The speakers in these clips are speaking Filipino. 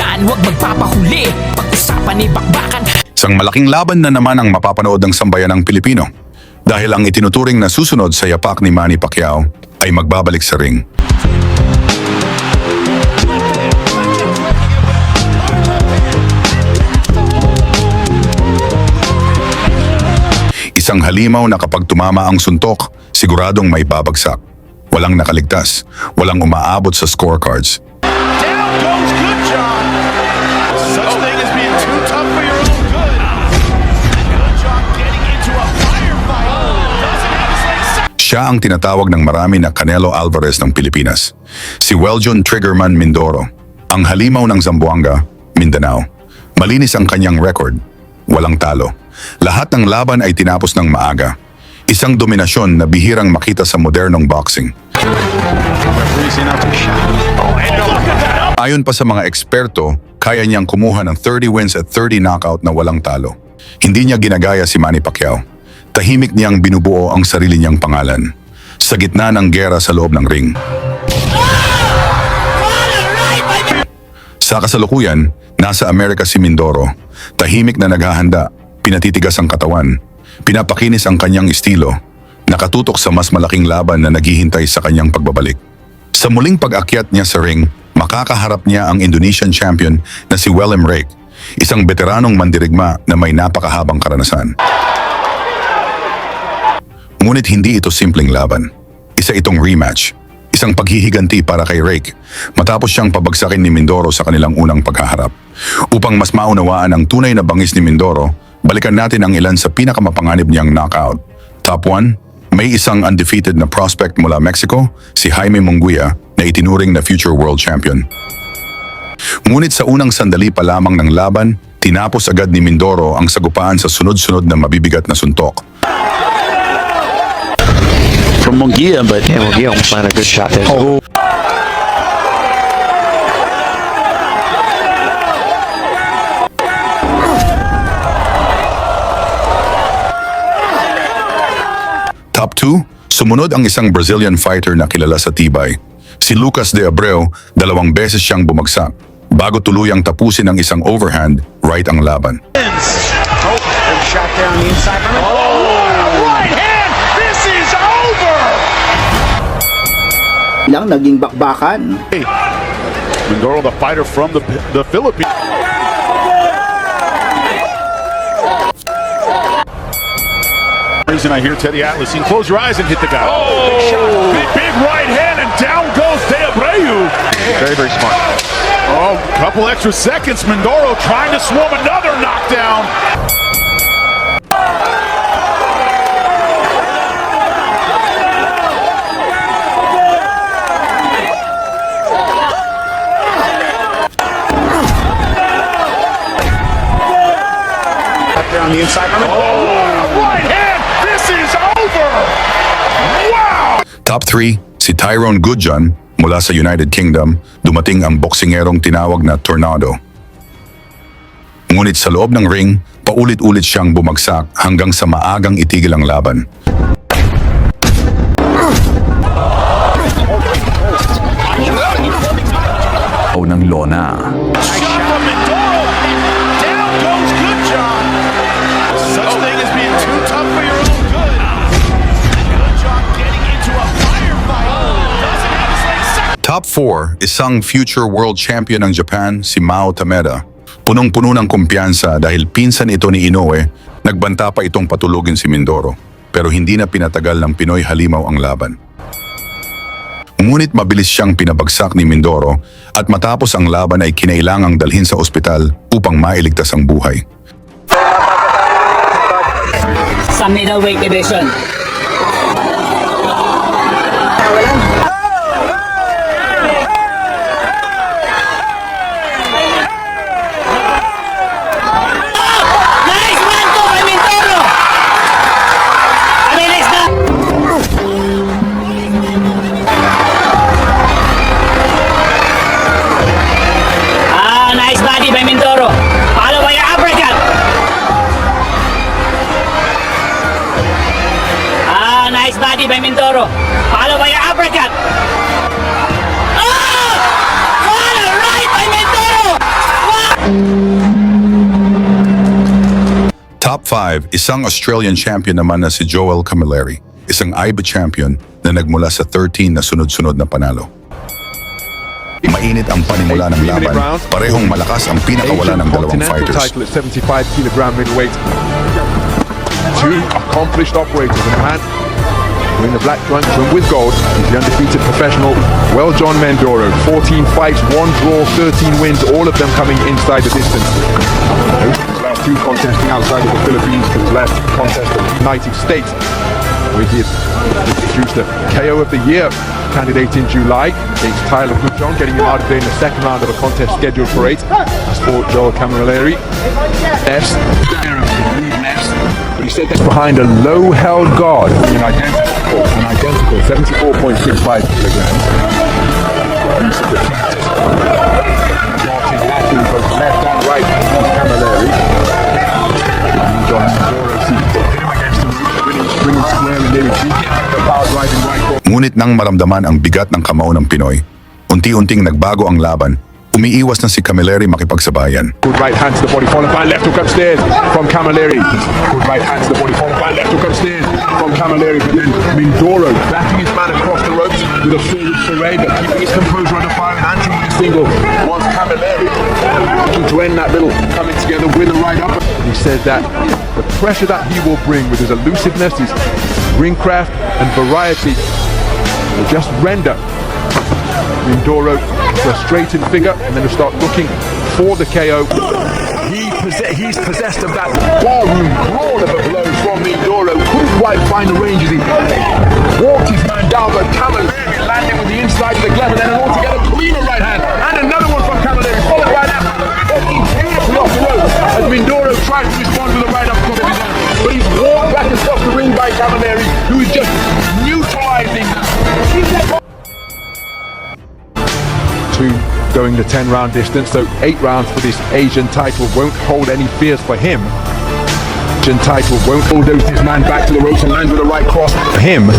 dyan, huwag magpapahuli. Pag-usapan ni bakbakan. Isang malaking laban na naman ang mapapanood ng sambayanang Pilipino dahil ang itinuturing na susunod sa yapak ni Manny Pacquiao ay magbabalik sa ring. Isang halimaw na kapag tumama ang suntok, siguradong may babagsak. Walang nakaligtas, walang umaabot sa scorecards. Down goes Good John. Such thing as being too tough for your own good. Good John getting into a firefight. Doesn't have his legs set. Siya ang tinatawag ng marami na Canelo Alvarez ng Pilipinas. Si Weljon Triggerman Mindoro, ang halimaw ng Zamboanga, Mindanao. Malinis ang kanyang record. Walang talo. Lahat ng laban ay tinapos ng maaga. Isang dominasyon na bihirang makita sa modernong boxing. Ayon pa sa mga eksperto, kaya niyang kumuha ng 30 wins at 30 knockout na walang talo. Hindi niya ginagaya si Manny Pacquiao. Tahimik niyang binubuo ang sarili niyang pangalan. Sa gitna ng gera sa loob ng ring. Sa kasalukuyan, nasa Amerika si Mindoro. Tahimik na naghahanda, pinatitigas ang katawan. Pinapakinis ang kanyang estilo, nakatutok sa mas malaking laban na naghihintay sa kanyang pagbabalik. Sa muling pag-akyat niya sa ring, makakaharap niya ang Indonesian champion na si Willem Rake, isang veteranong mandirigma na may napakahabang karanasan. Ngunit hindi ito simpleng laban. Isa itong rematch, isang paghihiganti para kay Rake matapos siyang pabagsakin ni Mindoro sa kanilang unang paghaharap. Upang mas maunawaan ang tunay na bangis ni Mindoro, balikan natin ang ilan sa pinakamapanganib niyang knockout. Top 1, may isang undefeated na prospect mula Mexico, si Jaime Munguia, na itinuring na future world champion. Ngunit sa unang sandali pa lamang ng laban, tinapos agad ni Mindoro ang sagupaan sa sunod-sunod na mabibigat na suntok. From Munguia, but Yeah, Munguia almost landed a good shot there. oh, Top 2, sumunod ang isang Brazilian fighter na kilala sa tibay. Si Lucas de Abreu, 2 beses siyang bumagsak bago tuluyang tapusin ng isang overhand right ang laban. Shot down the inside. Right hand. This is over. Lang naging bakbakan. Mindoro, the fighter from the Philippines. Reason I hear Teddy Atlas, you close your eyes and hit the guy. Oh, big shot, big right hand, and down goes De Abreu. Very, very smart. Oh, couple extra seconds. Mindoro trying to swarm another knockdown. Down the inside. Right hand. This is over. Wow. Top 3, si Tyrone Goodjohn mula sa United Kingdom, dumating ang boksingerong tinawag na Tornado. Ngunit sa loob ng ring, paulit-ulit siyang bumagsak hanggang sa maagang itigil ang laban. o ng lona. Shot from Mindoro. Down goes Good John. Such thing as being too tough for your own good. Good John getting into a firefight. Doesn't have his legs set. Top 4, isang future world champion ng Japan, si Mao Tameda. Punong-puno ng kumpiyansa dahil pinsan ito ni Inoue, nagbanta pa itong patulugin si Mindoro. Pero hindi na pinatagal ng Pinoy halimaw ang laban. Ngunit mabilis siyang pinabagsak ni Mindoro at matapos ang laban ay kinailangang dalhin sa ospital upang mailigtas ang buhay. Sa middleweight division. Nice one to kay Mindoro! Abilis na! Nice body by Mindoro. Follow by your uppercut. Nice body by Mindoro. Follow by your uppercut. Oh! What a right by Mindoro! 5. Isang Australian champion naman na si Joel Camilleri, isang IBA champion na nagmula sa 13 na sunod-sunod na panalo. Mainit ang panimula ng laban, parehong malakas ang pinakawala ng dalawang fighters. Title at 75 kilogram middleweight. Two accomplished operators in a man wearing the black trunks and with gold is the undefeated professional John Mindoro. 14 fights, 1 draw, 13 wins, all of them coming inside the distance. Last two contesting outside of the Philippines, his last contest of the United States, where he introduced the KO of the year candidate in July against Tyler Buchon, getting him out of there in the second round of a contest scheduled for 8. As for Joel Camilleri, lefts, but he said that's behind a low-held guard, an identical 74.65 kilograms. Marching laterally both left and right, Camilleri. John Mindoro seems to hit him against the ropes, bringing square and nearly the power driving right foot. Ngunit nang maramdaman ang bigat ng kamao ng Pinoy, unti-unting nagbago ang laban. Umiiwas na si Camilleri makipagsabayan. Good right hand to the body, followed by left hook upstairs from Camilleri. Good right hand to the body, followed by left hook upstairs from Camilleri. But then Mindoro backing his man across the ropes with a forward foray, but keeping his composure under fire and answering the single was Camilleri. Looking to end that little coming together with a right upper. He said that the pressure that he will bring with his elusiveness, his ring craft and variety will just render Mindoro to a straightened figure, and then he'll start looking for the KO. He's possessed of that barroom brawl of a blow from Mindoro. Couldn't quite find the range as he walked his man down, but Camilleri landing with the inside of the glove, and then an altogether cleaner right hand, and another one from Camilleri, followed by that, walking beautifully off the rope as Mindoro tried to respond with a right uppercut of his own. But he's walked back across the ring by Camilleri, who is just neutralizing that. Two going the 10-round distance, so 8 rounds for this Asian title won't hold any fears for him. Asian title won't bulldoze this man back to the ropes and land with a right cross. For him,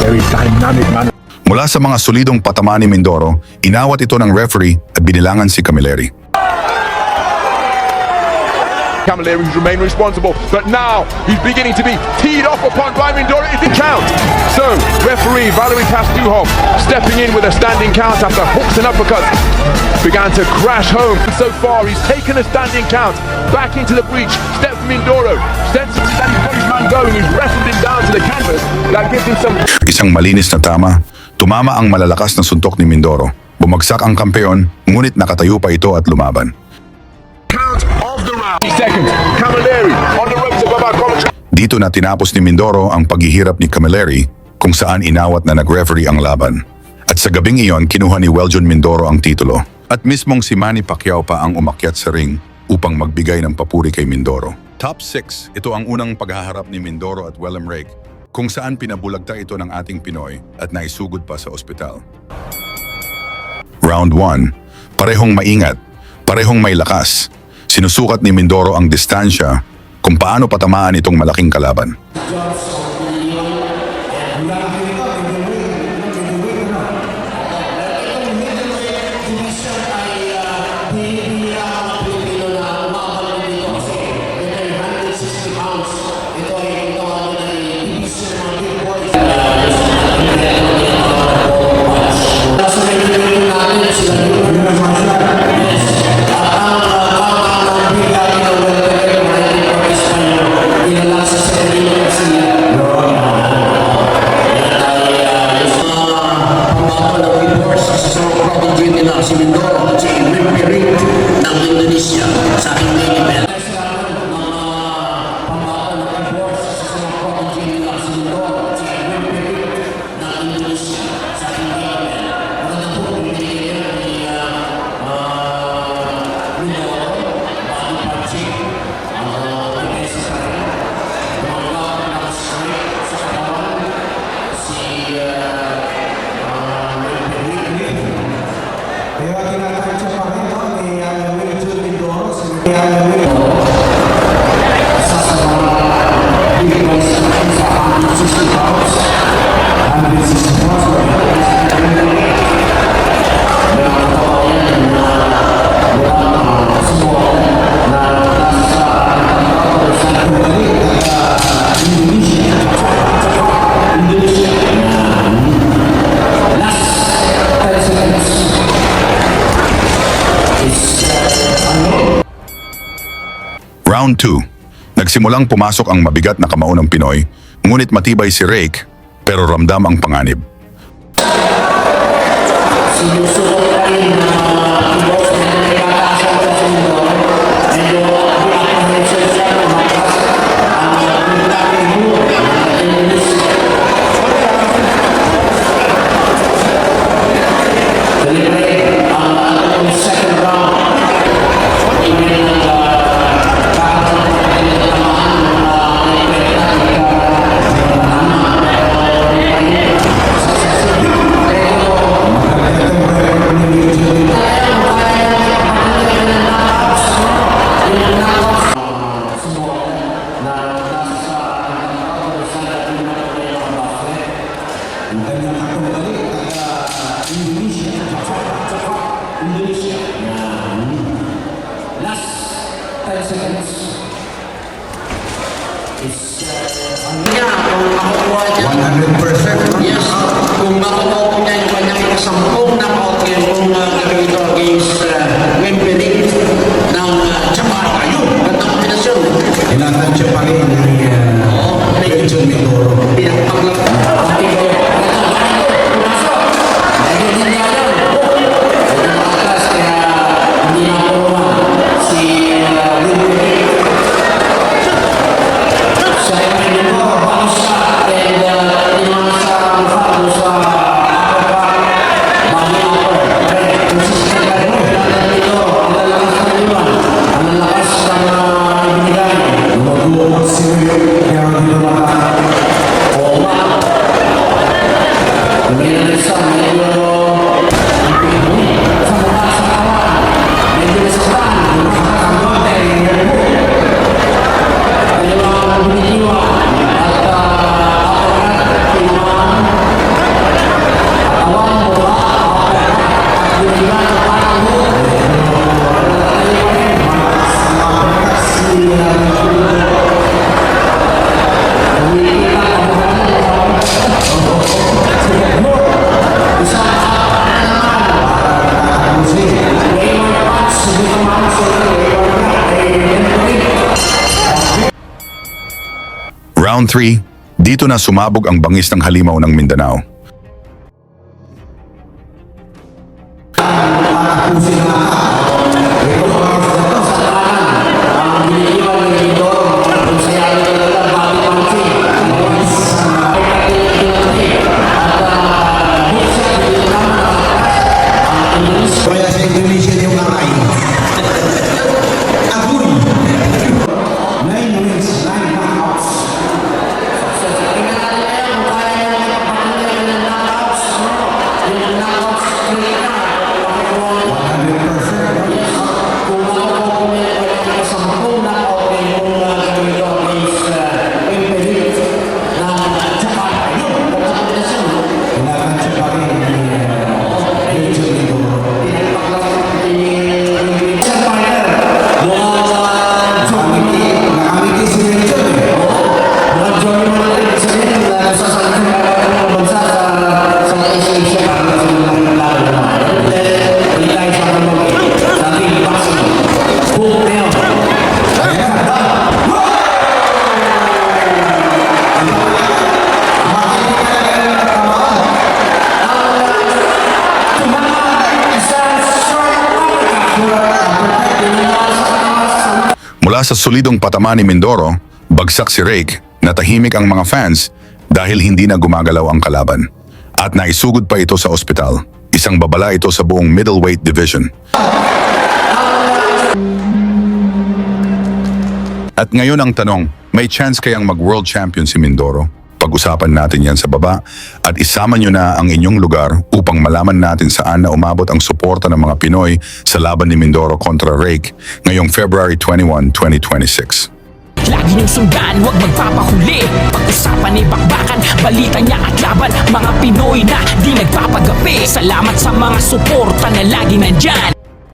very dynamic man. Mula sa mga solidong patamaan ni Mindoro, inawat ito ng referee at binilangan si Camilleri. Camilleri remain responsible, but now he's beginning to be teed off upon by Mindoro. It didn't count. So, referee Valery Pastuhov stepping in with a standing count after hooks and uppercuts began to crash home. So far, he's taken a standing count back into the breach. Step from Mindoro. Steps that he's got his man going. He's wrestled him down to the canvas. That gives him some. Isang malinis na tama, tumama ang malalakas na suntok ni Mindoro. Bumagsak ang kampeon, ngunit nakatayo pa ito at lumaban. Count of the round. Seconds. Camilleri on the ropes above our commentary. Dito na tinapos ni Mindoro ang paghihirap ni Camilleri kung saan inawat na nag-referee ang laban. At sa gabing iyon, kinuha ni John Mindoro ang titulo. At mismong si Manny Pacquiao pa ang umakyat sa ring upang magbigay ng papuri kay Mindoro. Top 6, ito ang unang paghaharap ni Mindoro at Willem Rake kung saan pinabulagta ito ng ating Pinoy at naisugod pa sa ospital. Round 1, parehong maingat, parehong may lakas. Sinusukat ni Mindoro ang distansya kung paano patamaan itong malaking kalaban. Si Mindoro, si Rimpiri ng Indonesia sa ating main event. Thank you. Round 2. Nagsimulang pumasok ang mabigat na kamao ng Pinoy, ngunit matibay si Rake, pero ramdam ang panganib. Sinusunod pa rin na boss na nagkakasan ko sa mundo. Medyo apprehensive siya na makas ang pinagkakit mo na Indonesia. Delivery ang atong second round. Hindi na kakaroon pa rin ng tamaan last 10 seconds. Niya, kung makukuha niya 100%. Yes, kung makukuha po niya yung kanyang ikasampung knockout game kung gagawin ito against Wembley ng Japan. Ayun, gandang kombinasyon. Inatan Japan ni Rachel Mindoro. Pinagpaglap. Round 3. Dito na sumabog ang bangis ng halimaw ng Mindanao. Kaya sa Indonesia yung kakay. Agoy! 9 wins, 9 knockouts. Mula sa solidong patama ni Mindoro, bagsak si Rake na tahimik ang mga fans dahil hindi na gumagalaw ang kalaban. At naisugod pa ito sa ospital. Isang babala ito sa buong middleweight division. At ngayon ang tanong, may chance kayang mag-world champion si Mindoro? Pag-usapan natin yan sa baba at isama nyo na ang inyong lugar upang malaman natin saan na umabot ang suporta ng mga Pinoy sa laban ni Mindoro kontra Rake ngayong February 21, 2026. Lagi niyong sundan, huwag magpapahuli. Pag-usapan ni bakbakan, balita niya at laban. Mga Pinoy na di nagpapagapi. Salamat sa mga suporta na lagi nandyan.